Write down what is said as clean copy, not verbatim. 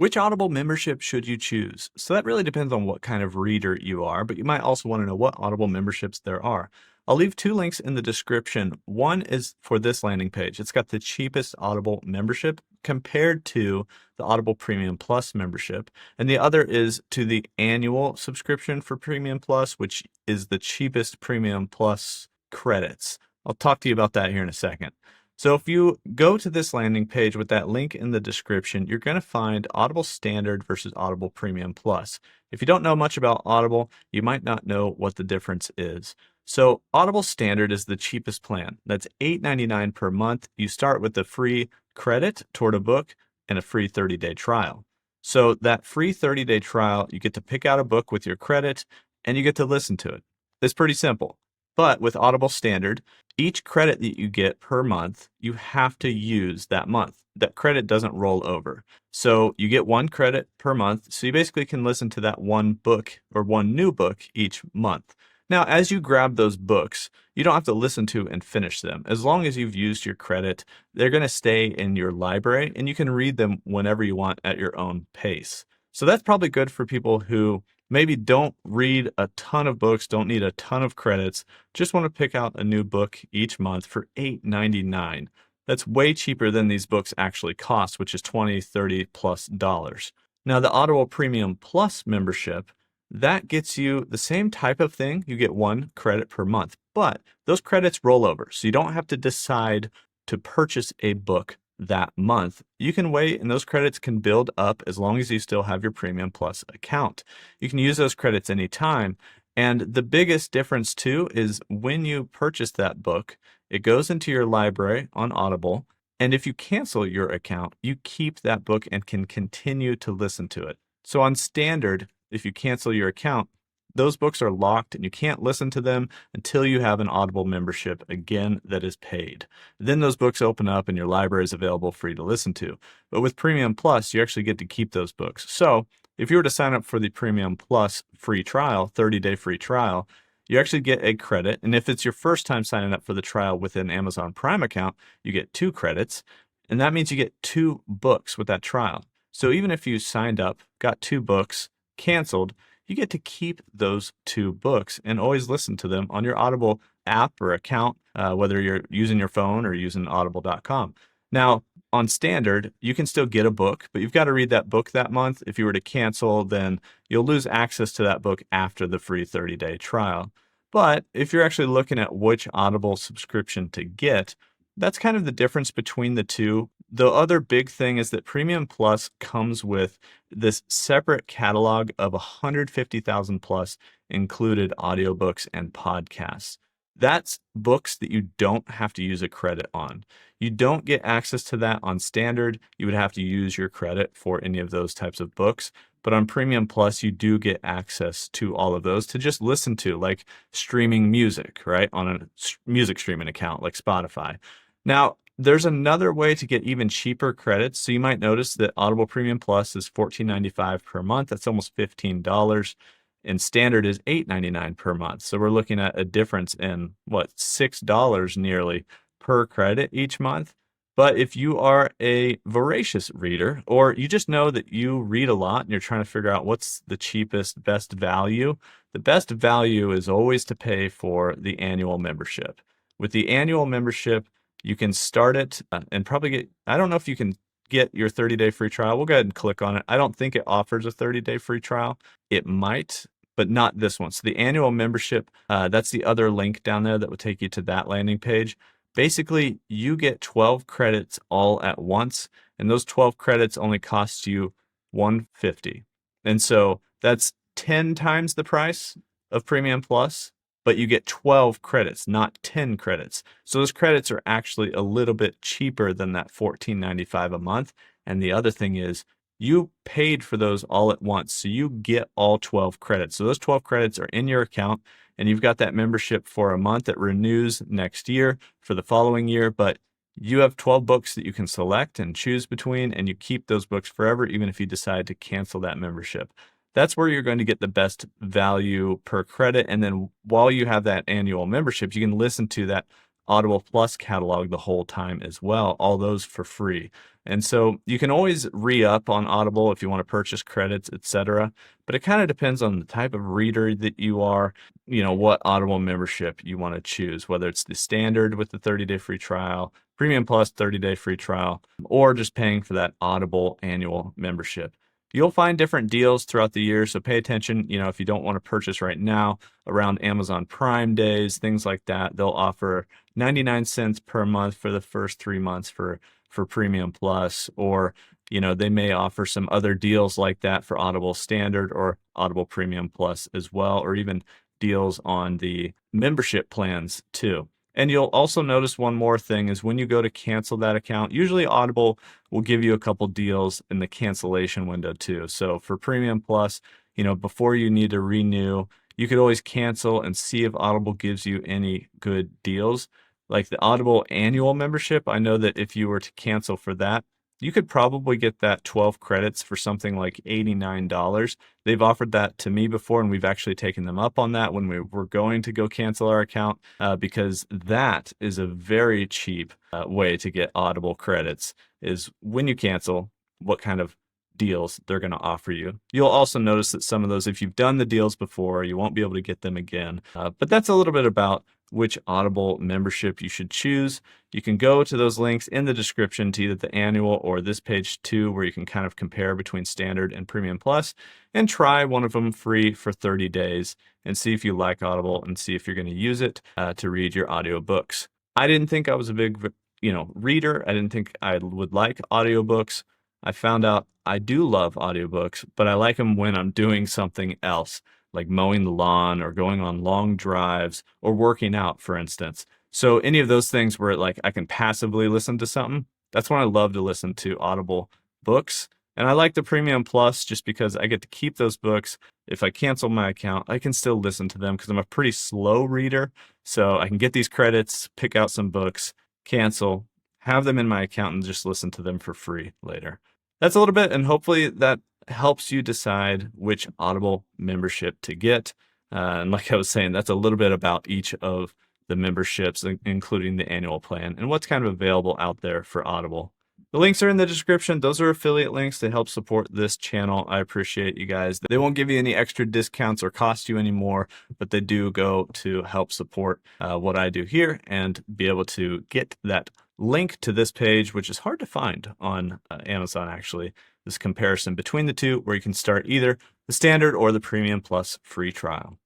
Which Audible membership should you choose? So that really depends on what kind of reader you are, but you might also want to know what Audible memberships there are. I'll leave two links in the description. One is for this landing page. It's got the cheapest Audible membership compared to the Audible Premium Plus membership. And the other is to the annual subscription for Premium Plus, which is the cheapest Premium Plus credits. I'll talk to you about that here in a second. So if you go to this landing page with that link in the description, you're going to find Audible Standard versus Audible Premium Plus. If you don't know much about Audible, you might not know what the difference is. So Audible Standard is the cheapest plan. That's $8.99 per month. You start with a free credit toward a book and a free 30-day trial. So that free 30-day trial, you get to pick out a book with your credit and you get to listen to it. It's pretty simple. But with Audible Standard, each credit that you get per month, you have to use that month. That credit doesn't roll over. So you get one credit per month. So you basically can listen to that one book or one new book each month. Now, as you grab those books, you don't have to listen to and finish them. As long as you've used your credit, they're going to stay in your library and you can read them whenever you want at your own pace. So that's probably good for people who maybe don't read a ton of books, don't need a ton of credits, just want to pick out a new book each month for $8.99. That's way cheaper than these books actually cost, which is $20, $30 plus dollars. Now the Audible Premium Plus membership, that gets you the same type of thing. You get one credit per month, but those credits roll over. So you don't have to decide to purchase a book that month. You can wait and those credits can build up as long as you still have your Premium Plus account. You can use those credits anytime. And the biggest difference too is when you purchase that book, it goes into your library on Audible. And if you cancel your account, you keep that book and can continue to listen to it. So on Standard, if you cancel your account, those books are locked and you can't listen to them until you have an Audible membership, again, that is paid. Then those books open up and your library is available for you to listen to. But with Premium Plus, you actually get to keep those books. So if you were to sign up for the Premium Plus free trial, 30-day free trial, you actually get a credit. And if it's your first time signing up for the trial with an Amazon Prime account, you get 2 credits. And that means you get 2 books with that trial. So even if you signed up, got 2 books, canceled, you get to keep those 2 books and always listen to them on your Audible app or account, whether you're using your phone or using audible.com. Now, on Standard, you can still get a book, but you've got to read that book that month. If you were to cancel, then you'll lose access to that book after the free 30-day trial. But if you're actually looking at which Audible subscription to get, that's kind of the difference between the two. The other big thing is that Premium Plus comes with this separate catalog of 150,000 plus included audiobooks and podcasts. That's books that you don't have to use a credit on. You don't get access to that on Standard. You would have to use your credit for any of those types of books. But on Premium Plus, you do get access to all of those to just listen to, like streaming music, right? On a music streaming account like Spotify. Now, there's another way to get even cheaper credits. So you might notice that Audible Premium Plus is $14.95 per month. That's almost $15. And Standard is $8.99 per month. So we're looking at a difference in, $6 nearly per credit each month. But if you are a voracious reader, or you just know that you read a lot and you're trying to figure out what's the cheapest, best value, the best value is always to pay for the annual membership. With the annual membership, you can start it and probably get, I don't know if you can get your 30-day free trial. We'll go ahead and click on it. I don't think it offers a 30-day free trial. It might, but not this one. So the annual membership, that's the other link down there that will take you to that landing page. Basically, you get 12 credits all at once, and those 12 credits only cost you $150. And so that's 10 times the price of Premium Plus, but you get 12 credits, not 10 credits. So those credits are actually a little bit cheaper than that $14.95 a month. And the other thing is, you paid for those all at once, so you get all 12 credits. So those 12 credits are in your account, and you've got that membership for a month that renews next year for the following year, but you have 12 books that you can select and choose between, and you keep those books forever, even if you decide to cancel that membership. That's where you're going to get the best value per credit. And then while you have that annual membership, you can listen to that Audible Plus catalog the whole time as well, all those for free. And so you can always re-up on Audible if you want to purchase credits, etc. But it kind of depends on the type of reader that you are, what Audible membership you want to choose, whether it's the standard with the 30-day free trial, Premium Plus 30-day free trial, or just paying for that Audible annual membership. You'll find different deals throughout the year, so pay attention, if you don't want to purchase right now, around Amazon Prime days, things like that. They'll offer 99 cents per month for the first 3 months for Premium Plus, or they may offer some other deals like that for Audible Standard or Audible Premium Plus as well, or even deals on the membership plans too. And you'll also notice one more thing is when you go to cancel that account, usually Audible will give you a couple deals in the cancellation window too. So for Premium Plus, before you need to renew, you could always cancel and see if Audible gives you any good deals. Like the Audible annual membership, I know that if you were to cancel for that, you could probably get that 12 credits for something like $89. They've offered that to me before, and we've actually taken them up on that when we were going to go cancel our account, because that is a very cheap way to get Audible credits, is when you cancel, what kind of deals they're going to offer you. You'll also notice that some of those, if you've done the deals before, you won't be able to get them again. But that's a little bit about which Audible membership you should choose. You can go to those links in the description to either the annual or this page too, where you can kind of compare between Standard and Premium Plus and try one of them free for 30 days and see if you like Audible and see if you're going to use it to read your audiobooks. I didn't think I was a big, reader. I didn't think I would like audiobooks. I found out I do love audiobooks, but I like them when I'm doing something else, like mowing the lawn or going on long drives or working out, for instance. So any of those things where I can passively listen to something, that's when I love to listen to Audible books. And I like the Premium Plus just because I get to keep those books. If I cancel my account, I can still listen to them because I'm a pretty slow reader. So I can get these credits, pick out some books, cancel, have them in my account, and just listen to them for free later. That's a little bit, and hopefully that helps you decide which Audible membership to get. And like I was saying, that's a little bit about each of the memberships, including the annual plan, and what's kind of available out there for Audible. The links are in the description. Those are affiliate links to help support this channel. I appreciate you guys. They won't give you any extra discounts or cost you any more, but they do go to help support what I do here and be able to get that link to this page, which is hard to find on Amazon actually, this comparison between the two where you can start either the Standard or the Premium Plus free trial.